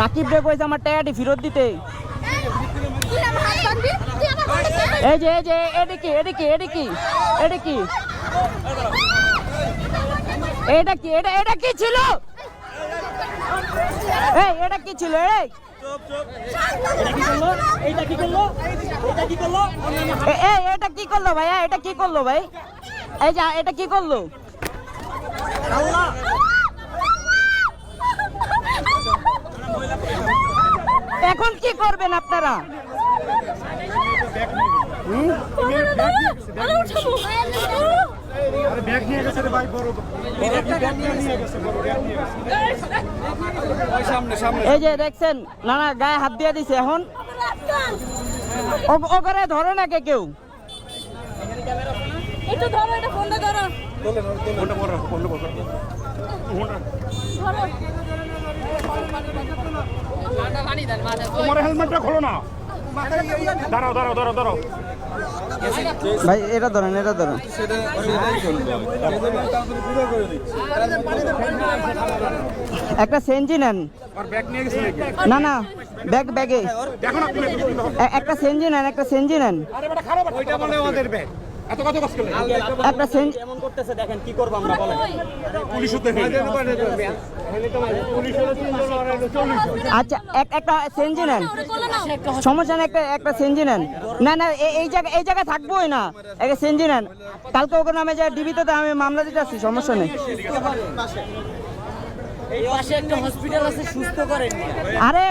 রাকিব রে কইছে আমার টাকাটি ফেরত দিতে। এই যে এটা কি এটা কি এটা কি এটা কি এটা কি এটা কি ছিল? এই এটা কি ছিল? এই এটা কি করলো ভাইয়া? এটা কি করলো ভাই? এই যে এটা কি করলো? এখন কি করবেন আপনারা? এই যে দেখছেন না না গায়ে হাত দিয়ে দিছে। এখন ওখানে ধরে না কেউ। একটু ধরো, এটা ফোনটা ধরো। তোমার হেলমেটটা খোলো না। দাঁড়াও। ভাই এটা ধরেন একটা সেঞ্জি নেন। না না ব্যাগে একটা সেঞ্জি নেন একটা সেঞ্জি নেন। একটা সেঞ্জি এমন করতেছে দেখেন কি করব আমরা বলেন। আচ্ছা একটা সেঞ্জি নেন, সমস্যা নেই। একটা সেঞ্জি নেন। না না এই জায়গায় থাকবোই না। একটা সেঞ্জি নেন। কালকে ওকে নামে যে ডিবিতে আমি মামলা দিতে আসছি, সমস্যা নেই। আরে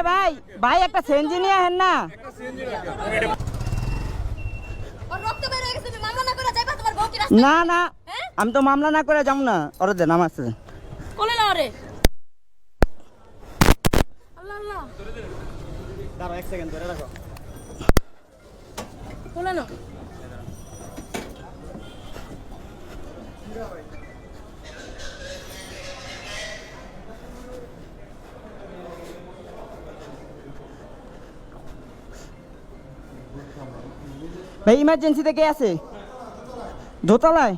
ভাই একটা সেঞ্জি নিয়ে আহেন না। না না আমি তো মামলা না করে যাবো না। ওরে দেন আমার সাথে কোলে না রে। আল্লাহ দাঁড়াও এক সেকেন্ড ধরে রাখো। কোলে না। ভাই ইমার্জেন্সিতে কে আছে? দোতলায়।